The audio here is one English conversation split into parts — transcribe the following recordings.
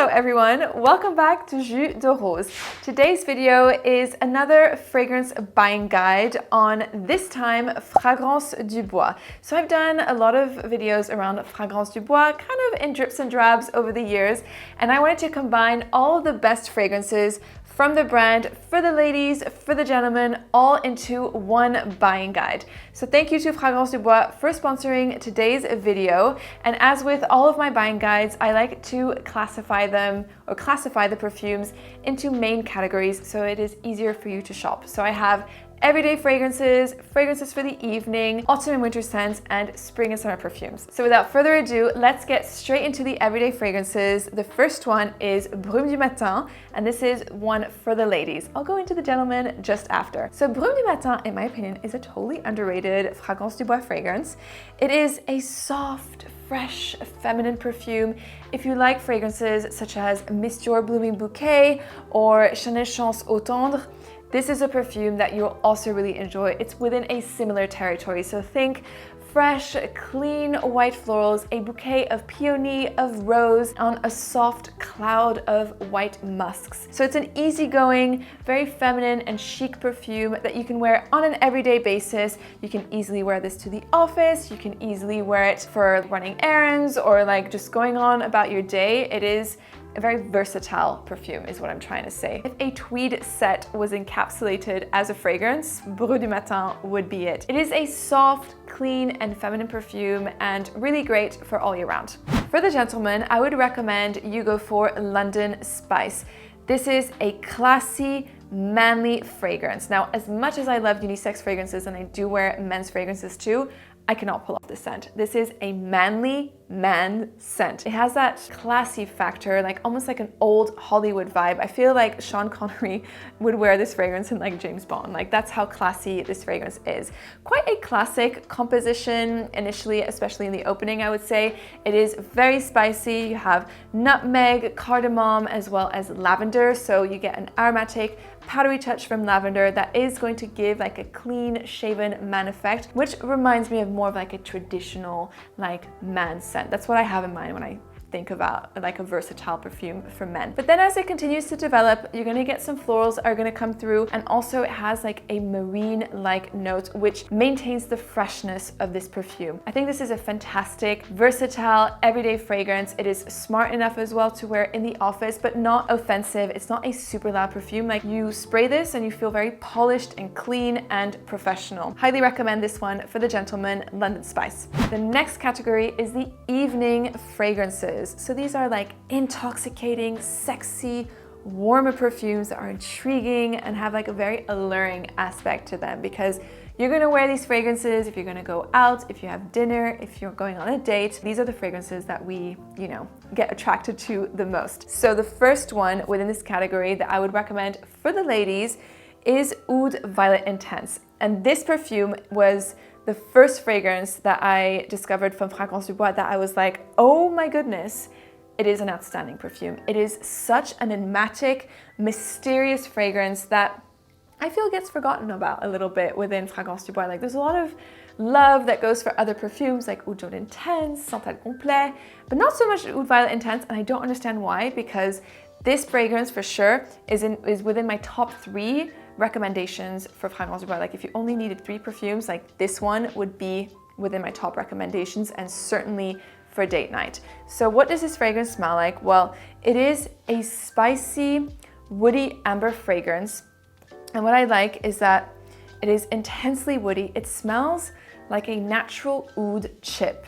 Hello everyone, welcome back to Jus de Rose. Today's video is another fragrance buying guide on, this time, Fragrance du Bois. So I've done a lot of videos around Fragrance du Bois, kind of in drips and drabs over the years, and I wanted to combine all of the best fragrances from the brand for the ladies, for the gentlemen, all into one buying guide. So thank you to Fragrance du Bois for sponsoring today's video. And as with all of my buying guides, I like to classify the perfumes into main categories so it is easier for you to shop. So I have everyday fragrances, fragrances for the evening, autumn and winter scents, and spring and summer perfumes. So without further ado, let's get straight into the everyday fragrances. The first one is Brume du Matin, and this is one for the ladies. I'll go into the gentlemen just after. So Brume du Matin, in my opinion, is a totally underrated Fragrance du Bois fragrance. It is a soft, fresh, feminine perfume. If you like fragrances such as Mist Your Blooming Bouquet or Chanel Chance Au Tendre, this is a perfume that you'll also really enjoy. It's within a similar territory. So think fresh, clean white florals, a bouquet of peony, of rose, on a soft cloud of white musks. So it's an easygoing, very feminine and chic perfume that you can wear on an everyday basis. You can easily wear this to the office. You can easily wear it for running errands or like just going on about your day. It is a very versatile perfume is what I'm trying to say. If a tweed set was encapsulated as a fragrance, Brume du Matin would be it. It is a soft, clean, and feminine perfume and really great for all year round. For the gentleman, I would recommend you go for London Spice. This is a classy, manly fragrance. Now, as much as I love unisex fragrances and I do wear men's fragrances too, I cannot pull off this scent. This is a manly man scent. It has that classy factor, like almost like an old Hollywood vibe. I feel like Sean Connery would wear this fragrance in like James Bond. Like that's how classy this fragrance is. Quite a classic composition initially, especially in the opening, I would say. It is very spicy. You have nutmeg, cardamom, as well as lavender. So you get an aromatic, powdery touch from lavender that is going to give like a clean shaven man effect, which reminds me of more of like a traditional like man scent. That's what I have in mind when I think about like a versatile perfume for men. But then as it continues to develop, you're gonna get some florals are gonna come through, and also it has like a marine-like note which maintains the freshness of this perfume. I think this is a fantastic, versatile, everyday fragrance. It is smart enough as well to wear in the office, but not offensive. It's not a super loud perfume. Like you spray this and you feel very polished and clean and professional. Highly recommend this one for the gentleman, London Spice. The next category is the evening fragrances. So these are like intoxicating, sexy, warmer perfumes that are intriguing and have like a very alluring aspect to them, because you're gonna wear these fragrances if you're gonna go out, if you have dinner, if you're going on a date. These are the fragrances that we, get attracted to the most. So the first one within this category that I would recommend for the ladies is Oud Violet Intense. And this perfume was the first fragrance that I discovered from Fragrance du Bois that I was like, oh my goodness, it is an outstanding perfume. It is such an enigmatic, mysterious fragrance that I feel gets forgotten about a little bit within Fragrance du Bois. Like there's a lot of love that goes for other perfumes like Oud Jaune Intense, Santal Complet, but not so much Oud Violet Intense, and I don't understand why, because this fragrance for sure is within my top 3 recommendations for Fragrance du Bois. Like if you only needed 3 perfumes, like this one would be within my top recommendations, and certainly for date night. So what does this fragrance smell like? Well, it is a spicy, woody amber fragrance. And what I like is that it is intensely woody. It smells like a natural oud chip.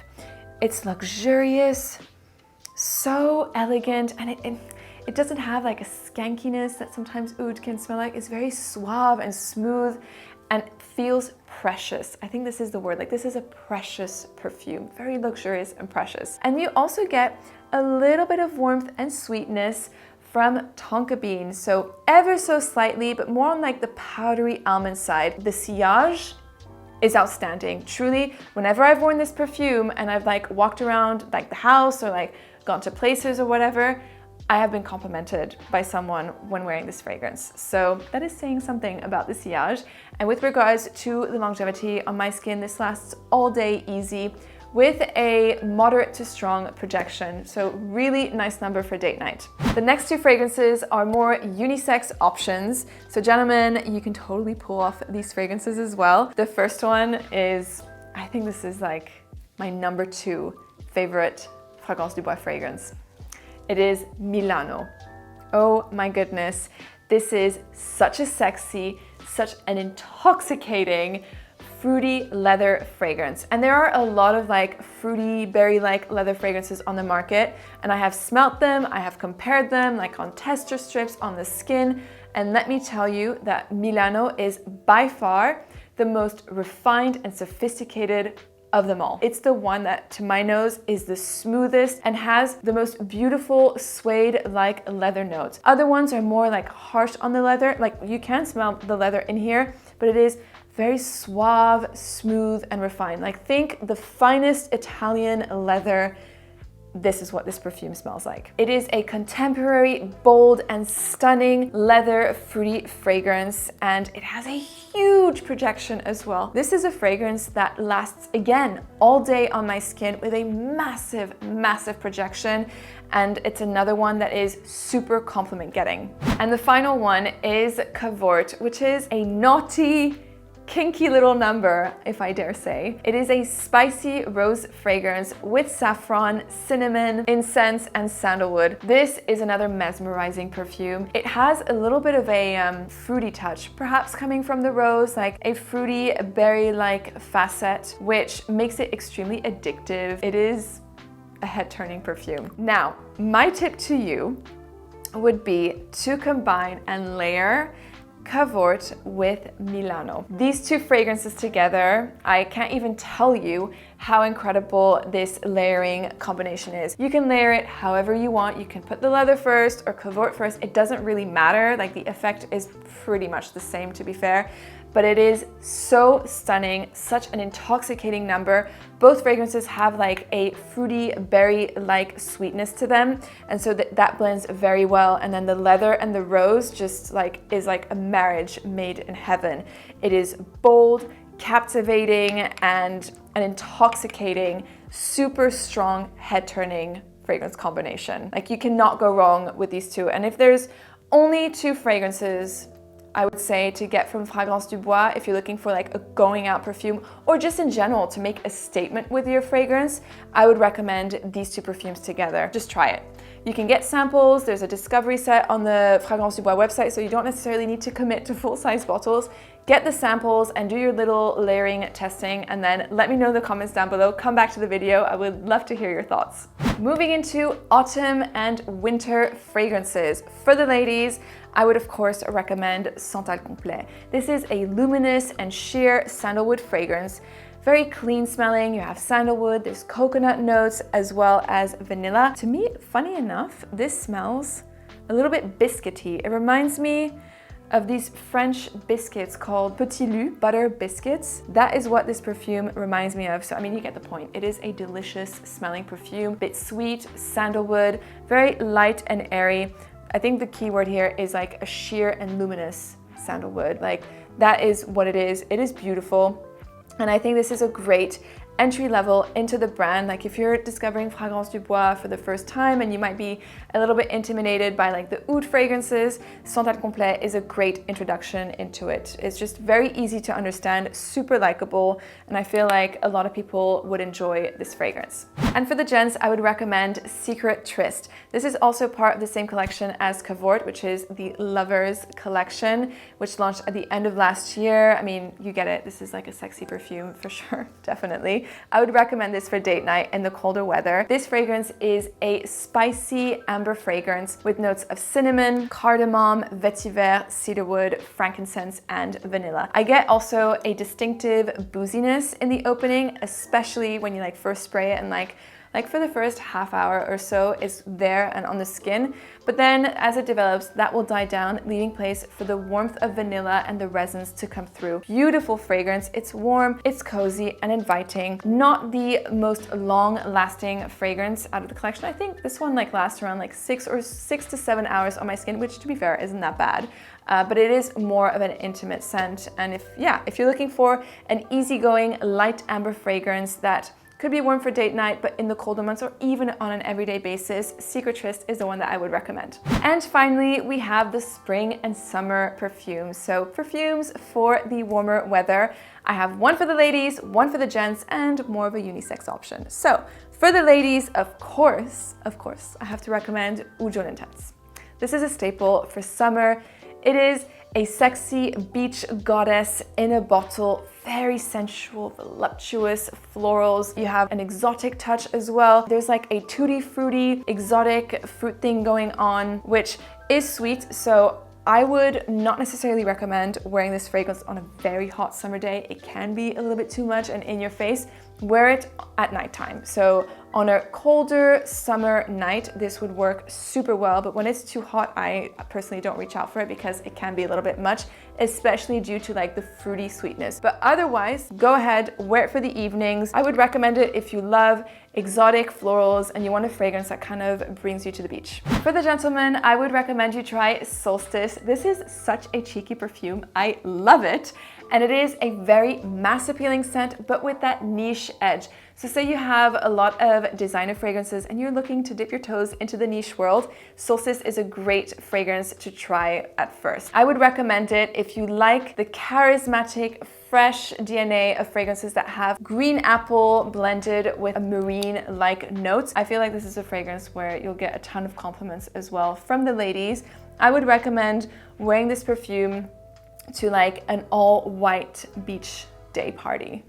It's luxurious, so elegant, and it doesn't have like a skankiness that sometimes oud can smell like. It's very suave and smooth and feels precious. I think this is the word. Like this is a precious perfume, very luxurious and precious. And you also get a little bit of warmth and sweetness from tonka bean. So ever so slightly, but more on like the powdery almond side. The sillage is outstanding. Truly, whenever I've worn this perfume and I've like walked around like the house or like gone to places or whatever, I have been complimented by someone when wearing this fragrance. So that is saying something about the sillage. And with regards to the longevity on my skin, this lasts all day easy. with a moderate to strong projection. So really nice number for date night. The next two fragrances are more unisex options. So gentlemen, you can totally pull off these fragrances as well. The first one is, I think this is like my number 2 favorite Fragrance du Bois fragrance. It is Milano. Oh my goodness. This is such a sexy, such an intoxicating, fruity leather fragrance. And there are a lot of like fruity, berry-like leather fragrances on the market. And I have smelt them, I have compared them like on tester strips on the skin. And let me tell you that Milano is by far the most refined and sophisticated of them all. It's the one that, to my nose, is the smoothest and has the most beautiful suede-like leather notes. Other ones are more like harsh on the leather. Like you can smell the leather in here, but it is very suave, smooth, and refined. Like think the finest Italian leather. This is what this perfume smells like. It is a contemporary, bold, and stunning leather fruity fragrance, and it has a huge projection as well. This is a fragrance that lasts, again, all day on my skin with a massive, massive projection, and it's another one that is super compliment getting. And the final one is Cavort, which is a naughty, kinky little number, if I dare say. It is a spicy rose fragrance with saffron, cinnamon, incense, and sandalwood. This is another mesmerizing perfume. It has a little bit of a fruity touch, perhaps coming from the rose, like a fruity berry-like facet, which makes it extremely addictive. It is a head-turning perfume. Now, my tip to you would be to combine and layer Cavort with Milano. These two fragrances together, I can't even tell you how incredible this layering combination is. You can layer it however you want. You can put the leather first or Cavort first. It doesn't really matter. Like the effect is pretty much the same, to be fair. But it is so stunning, such an intoxicating number. Both fragrances have like a fruity berry-like sweetness to them, and so that blends very well. And then the leather and the rose just like is like a marriage made in heaven. It is bold, captivating, and an intoxicating, super strong, head-turning fragrance combination. Like you cannot go wrong with these two. And if there's only 2 fragrances I would say to get from Fragrance du Bois, if you're looking for like a going out perfume or just in general to make a statement with your fragrance, I would recommend these 2 perfumes together. Just try it. You can get samples. There's a discovery set on the Fragrance du Bois website, so you don't necessarily need to commit to full-size bottles. Get the samples and do your little layering testing, and then let me know in the comments down below. Come back to the video. I would love to hear your thoughts. Moving into autumn and winter fragrances. For the ladies, I would of course recommend Santal Complet. This is a luminous and sheer sandalwood fragrance. Very clean smelling. You have sandalwood, there's coconut notes, as well as vanilla. To me, funny enough, this smells a little bit biscuity. It reminds me of these French biscuits called Petit Lu butter biscuits. That is what this perfume reminds me of. So I mean, you get the point. It is a delicious smelling perfume, bit sweet, sandalwood, very light and airy. I think the key word here is like a sheer and luminous sandalwood. Like that is what it is. It is beautiful. And I think this is a great entry level into the brand. Like if you're discovering Fragrance du Bois for the first time and you might be a little bit intimidated by like the oud fragrances, Santal Complet is a great introduction into it. It's just very easy to understand, super likable, and I feel like a lot of people would enjoy this fragrance. And for the gents, I would recommend Secret Tryst. This is also part of the same collection as Cavort, which is the Lovers collection, which launched at the end of last year. I mean, you get it. This is like a sexy perfume for sure, definitely. I would recommend this for date night in the colder weather. This fragrance is a spicy amber fragrance with notes of cinnamon, cardamom, vetiver, cedarwood, frankincense, and vanilla. I get also a distinctive booziness in the opening, especially when you like first spray it and like for the first half hour or so, it's there and on the skin. But then as it develops, that will die down, leaving place for the warmth of vanilla and the resins to come through. Beautiful fragrance. It's warm, it's cozy and inviting. Not the most long-lasting fragrance out of the collection. I think this one like lasts around like 6 to 7 hours on my skin, which to be fair, isn't that bad. But it is more of an intimate scent. And if you're looking for an easygoing light amber fragrance that Could be worn for date night, but in the colder months or even on an everyday basis, Secret Trist is the one that I would recommend. And finally, we have the spring and summer perfumes. So perfumes for the warmer weather. I have one for the ladies, one for the gents, and more of a unisex option. So for the ladies, of course, I have to recommend Eau Jaune Intense. This is a staple for summer. It is a sexy beach goddess in a bottle, very sensual, voluptuous florals. You have an exotic touch as well. There's like a tutti frutti exotic fruit thing going on, which is sweet. So I would not necessarily recommend wearing this fragrance on a very hot summer day. It can be a little bit too much and in your face. Wear it at nighttime. So on a colder summer night, this would work super well, but when it's too hot, I personally don't reach out for it because it can be a little bit much, especially due to like the fruity sweetness. But otherwise, go ahead, wear it for the evenings. I would recommend it if you love exotic florals and you want a fragrance that kind of brings you to the beach. For the gentlemen, I would recommend you try Solstice. This is such a cheeky perfume. I love it. And it is a very mass appealing scent, but with that niche edge. So say you have a lot of designer fragrances and you're looking to dip your toes into the niche world, Solstice is a great fragrance to try at first. I would recommend it if you like the charismatic, fresh DNA of fragrances that have green apple blended with a marine-like notes. I feel like this is a fragrance where you'll get a ton of compliments as well from the ladies. I would recommend wearing this perfume to like an all-white beach day party.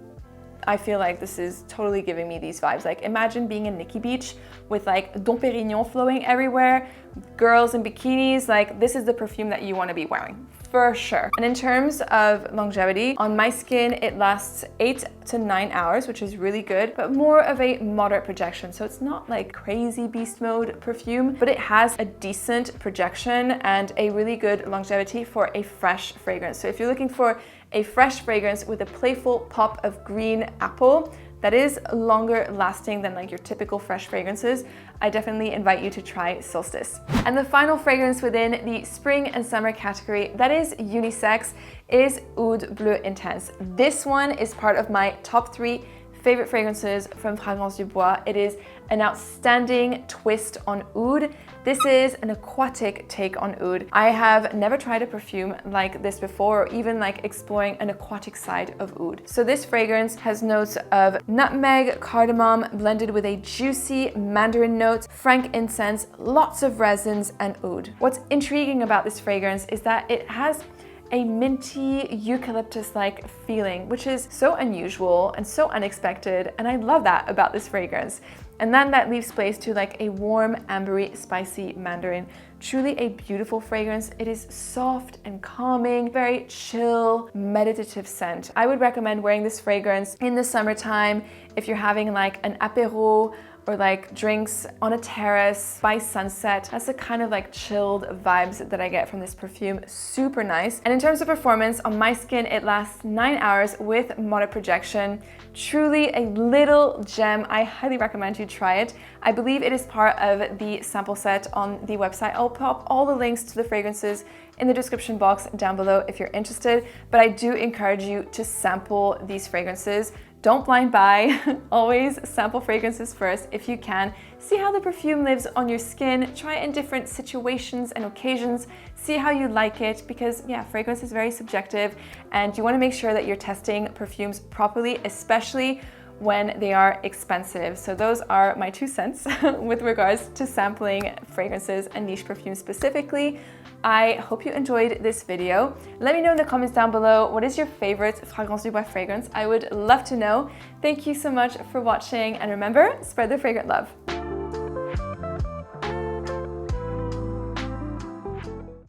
I feel like this is totally giving me these vibes. Like imagine being in Nikki Beach with like Dom Pérignon flowing everywhere, girls in bikinis, like this is the perfume that you want to be wearing for sure. And in terms of longevity, on my skin, it lasts 8 to 9 hours, which is really good, but more of a moderate projection. So it's not like crazy beast mode perfume, but it has a decent projection and a really good longevity for a fresh fragrance. So if you're looking for a fresh fragrance with a playful pop of green apple that is longer lasting than like your typical fresh fragrances, I definitely invite you to try Solstice. And the final fragrance within the spring and summer category that is unisex is Oud Bleu Intense. This one is part of my top 3 favorite fragrances from Fragrance du Bois. It is an outstanding twist on oud. This is an aquatic take on oud. I have never tried a perfume like this before, or even like exploring an aquatic side of oud. So this fragrance has notes of nutmeg, cardamom, blended with a juicy mandarin note, frankincense, lots of resins, and oud. What's intriguing about this fragrance is that it has a minty eucalyptus-like feeling, which is so unusual and so unexpected, and I love that about this fragrance. And then that leaves place to like a warm, ambery, spicy mandarin. Truly a beautiful fragrance. It is soft and calming, very chill, meditative scent. I would recommend wearing this fragrance in the summertime if you're having like an apéro or like drinks on a terrace by sunset. That's the kind of like chilled vibes that I get from this perfume. Super nice. And in terms of performance, on my skin, it lasts 9 hours with moderate projection. Truly a little gem. I highly recommend you try it. I believe it is part of the sample set on the website. I'll pop all the links to the fragrances in the description box down below if you're interested, but I do encourage you to sample these fragrances. Don't blind buy, always sample fragrances first if you can. See how the perfume lives on your skin, try it in different situations and occasions, see how you like it, because yeah, fragrance is very subjective and you want to make sure that you're testing perfumes properly, especially when they are expensive. So those are my 2 cents with regards to sampling fragrances and niche perfumes specifically. I hope you enjoyed this video. Let me know in the comments down below, what is your favorite Fragrance du Bois fragrance? I would love to know. Thank you so much for watching, and remember, spread the fragrant love.